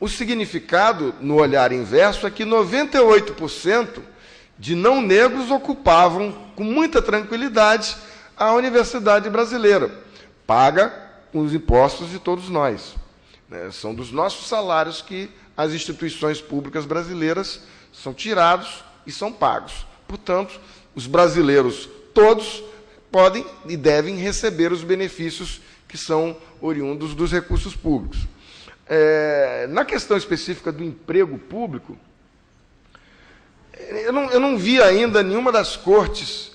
O significado, no olhar inverso, é que 98% de não negros ocupavam, com muita tranquilidade, a universidade brasileira, paga com os impostos de todos nós. São dos nossos salários que as instituições públicas brasileiras são tirados e são pagos. Portanto, os brasileiros todos podem e devem receber os benefícios que são oriundos dos recursos públicos. Na questão específica do emprego público, eu não vi ainda nenhuma das cortes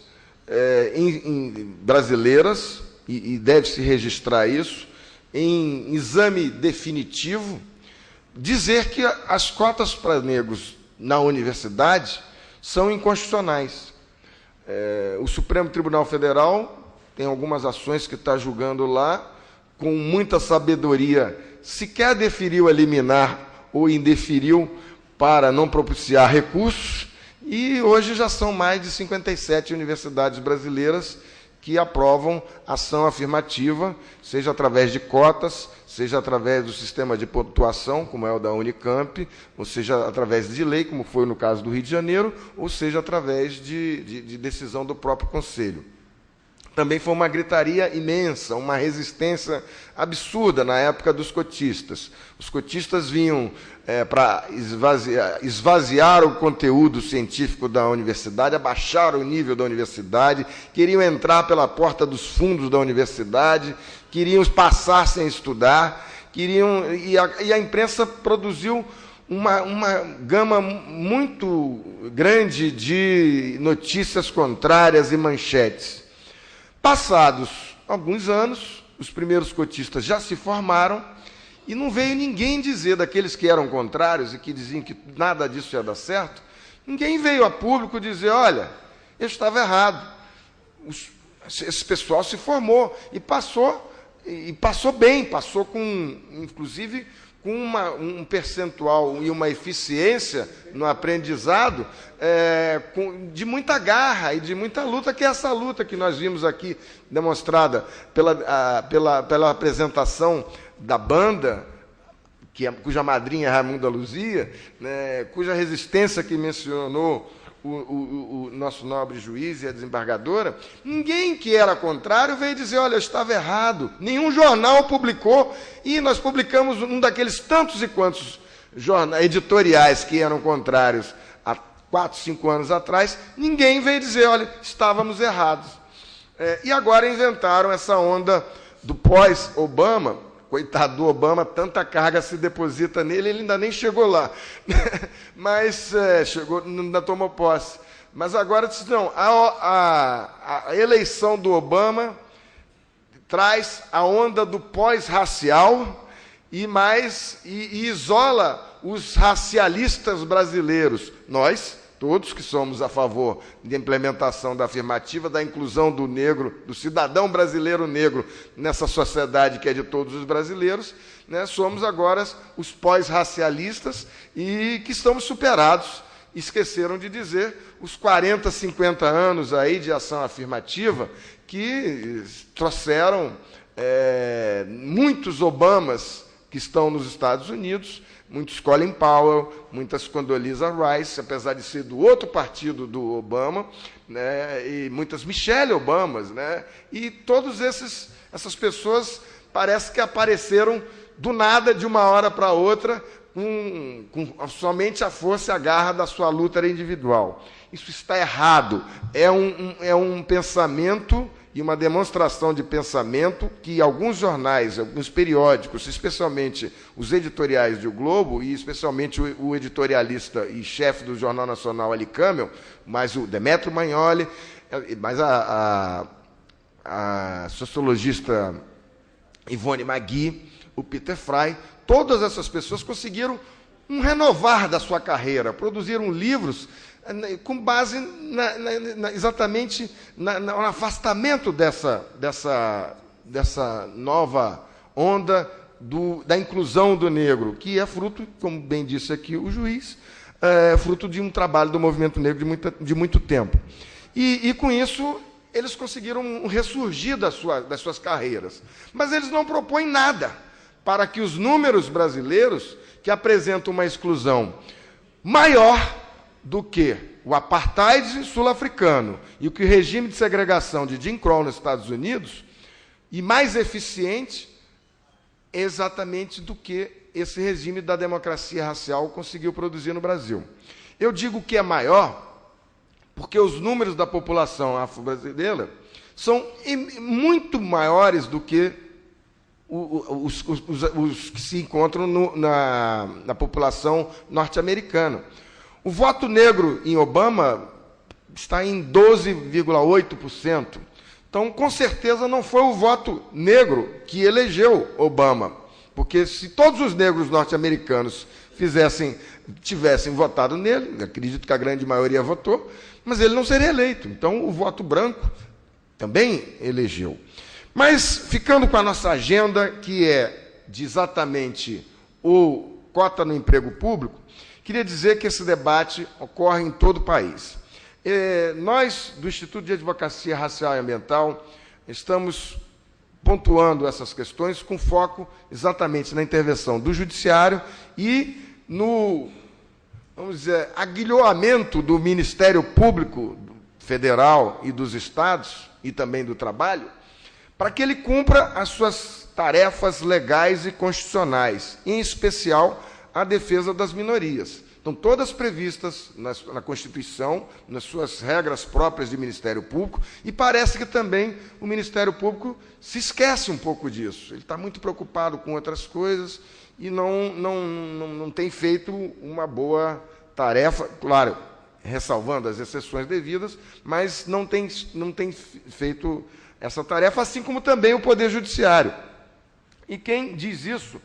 brasileiras, e deve-se registrar isso, em exame definitivo, dizer que as cotas para negros na universidade são inconstitucionais. O Supremo Tribunal Federal tem algumas ações que está julgando lá, com muita sabedoria, sequer deferiu a liminar ou indeferiu para não propiciar recursos, e hoje já são mais de 57 universidades brasileiras que aprovam ação afirmativa, seja através de cotas, seja através do sistema de pontuação, como é o da Unicamp, ou seja através de lei, como foi no caso do Rio de Janeiro, ou seja através de decisão do próprio Conselho. Também foi uma gritaria imensa, uma resistência absurda na época dos cotistas. Os cotistas vinham para esvaziar o conteúdo científico da universidade, abaixar o nível da universidade, queriam entrar pela porta dos fundos da universidade, queriam passar sem estudar, e a imprensa produziu uma gama muito grande de notícias contrárias e manchetes. Passados alguns anos, os primeiros cotistas já se formaram e não veio ninguém dizer, daqueles que eram contrários e que diziam que nada disso ia dar certo, ninguém veio a público dizer, olha, eu estava errado. Esse pessoal se formou e passou bem, passou com, inclusive, com um percentual e uma eficiência no aprendizado de muita garra e de muita luta, que é essa luta que nós vimos aqui demonstrada pela apresentação da banda, cuja madrinha é Raimunda Luzia, cuja resistência que mencionou o nosso nobre juiz e a desembargadora. Ninguém que era contrário veio dizer, olha, eu estava errado. Nenhum jornal publicou, e nós publicamos um daqueles tantos e quantos editoriais que eram contrários há 4, 5 anos atrás. Ninguém veio dizer, olha, estávamos errados. E agora inventaram essa onda do pós-Obama. Coitado do Obama, tanta carga se deposita nele, ele ainda nem chegou lá. Mas chegou, ainda tomou posse. Mas agora diz, não, a eleição do Obama traz a onda do pós-racial e isola os racialistas brasileiros. Nós, todos que somos a favor da implementação da afirmativa, da inclusão do negro, do cidadão brasileiro negro nessa sociedade que é de todos os brasileiros, somos agora os pós-racialistas e que estamos superados. Esqueceram de dizer os 40, 50 anos aí de ação afirmativa que trouxeram muitos Obamas que estão nos Estados Unidos, muitos Colin Powell, muitas Condoleezza Rice, apesar de ser do outro partido do Obama, e muitas Michelle Obamas, e todas essas pessoas parece que apareceram do nada, de uma hora para outra, com somente a força e a garra da sua luta individual. Isso está errado. É um pensamento e uma demonstração de pensamento que alguns jornais, alguns periódicos, especialmente os editoriais do Globo, e especialmente o editorialista e chefe do Jornal Nacional, Ali Camel, mais o Demetrio Magnoli, mais a sociologista Ivone Magui, o Peter Frey, todas essas pessoas conseguiram um renovar da sua carreira, produziram livros com base exatamente no afastamento dessa nova onda da inclusão do negro, que é fruto, como bem disse aqui o juiz, fruto de um trabalho do movimento negro de muito tempo. E com isso, eles conseguiram ressurgir das suas carreiras. Mas eles não propõem nada para que os números brasileiros, que apresentam uma exclusão maior do que o apartheid sul-africano e o que o regime de segregação de Jim Crow nos Estados Unidos, e mais eficiente exatamente do que esse regime da democracia racial conseguiu produzir no Brasil. Eu digo que é maior porque os números da população afro-brasileira são muito maiores do que os que se encontram na população norte-americana. O voto negro em Obama está em 12,8%. Então, com certeza, não foi o voto negro que elegeu Obama, porque se todos os negros norte-americanos tivessem votado nele, acredito que a grande maioria votou, mas ele não seria eleito. Então, o voto branco também elegeu. Mas, ficando com a nossa agenda, que é de exatamente o cota no emprego público, queria dizer que esse debate ocorre em todo o país. Nós, do Instituto de Advocacia Racial e Ambiental, estamos pontuando essas questões com foco exatamente na intervenção do Judiciário e no, vamos dizer, aguilhoamento do Ministério Público Federal e dos Estados, e também do Trabalho, para que ele cumpra as suas tarefas legais e constitucionais, em especial a defesa das minorias. Estão todas previstas na Constituição, nas suas regras próprias de Ministério Público, e parece que também o Ministério Público se esquece um pouco disso. Ele está muito preocupado com outras coisas e não tem feito uma boa tarefa, claro, ressalvando as exceções devidas, mas não tem feito essa tarefa, assim como também o Poder Judiciário. E quem diz isso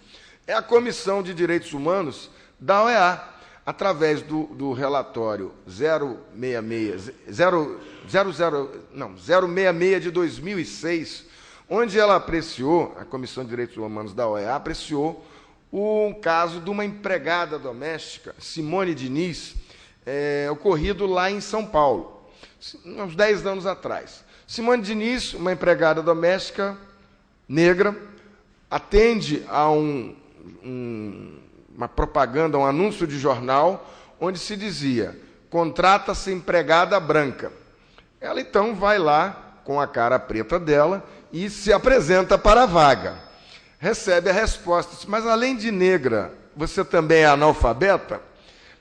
é a Comissão de Direitos Humanos da OEA, através do relatório 066 de 2006, onde ela apreciou, a Comissão de Direitos Humanos da OEA apreciou um caso de uma empregada doméstica, Simone Diniz, ocorrido lá em São Paulo, uns 10 anos atrás. Simone Diniz, uma empregada doméstica negra, atende a uma propaganda, um anúncio de jornal, onde se dizia: contrata-se empregada branca. Ela, então, vai lá, com a cara preta dela, e se apresenta para a vaga. Recebe a resposta: mas, além de negra, você também é analfabeta?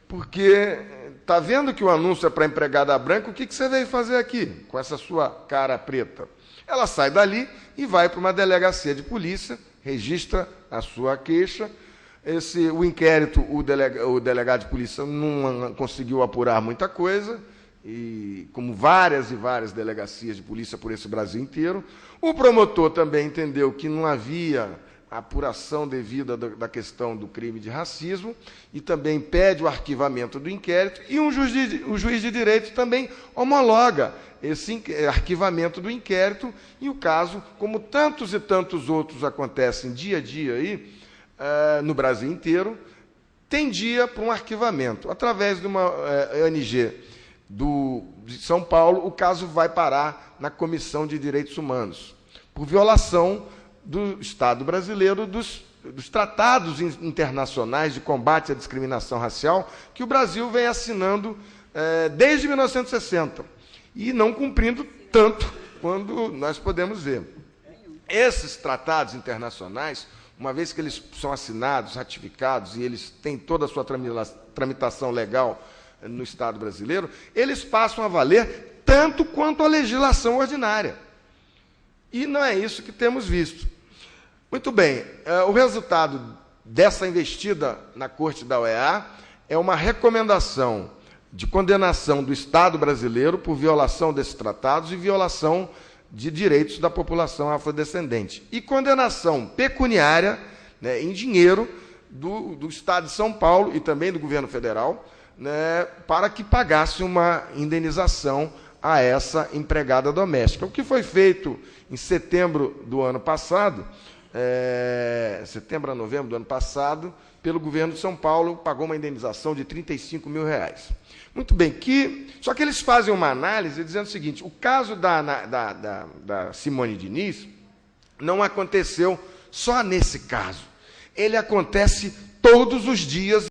Porque está vendo que o anúncio é para empregada branca, o que você veio fazer aqui, com essa sua cara preta? Ela sai dali e vai para uma delegacia de polícia, registra a sua queixa. O inquérito, o delegado de polícia não conseguiu apurar muita coisa, e como várias e várias delegacias de polícia por esse Brasil inteiro. O promotor também entendeu que não havia apuração devida da questão do crime de racismo e também pede o arquivamento do inquérito, e o juiz de direito também homologa esse arquivamento do inquérito, e o caso, como tantos e tantos outros acontecem dia a dia aí, no Brasil inteiro, tendia para um arquivamento. Através de uma ONG de São Paulo, o caso vai parar na Comissão de Direitos Humanos, por violação do Estado brasileiro dos tratados internacionais de combate à discriminação racial, que o Brasil vem assinando desde 1960, e não cumprindo tanto quando nós podemos ver. Esses tratados internacionais, uma vez que eles são assinados, ratificados, e eles têm toda a sua tramitação legal no Estado brasileiro, eles passam a valer tanto quanto a legislação ordinária. E não é isso que temos visto. Muito bem, o resultado dessa investida na Corte da OEA é uma recomendação de condenação do Estado brasileiro por violação desses tratados e violação de direitos da população afrodescendente, e condenação pecuniária, né, em dinheiro, do Estado de São Paulo e também do governo federal, né, para que pagasse uma indenização a essa empregada doméstica. O que foi feito em setembro do ano passado, setembro a novembro do ano passado, pelo governo de São Paulo, pagou uma indenização de R$35 mil. Muito bem, só que eles fazem uma análise dizendo o seguinte: o caso da Simone Diniz não aconteceu só nesse caso. ele acontece todos os dias.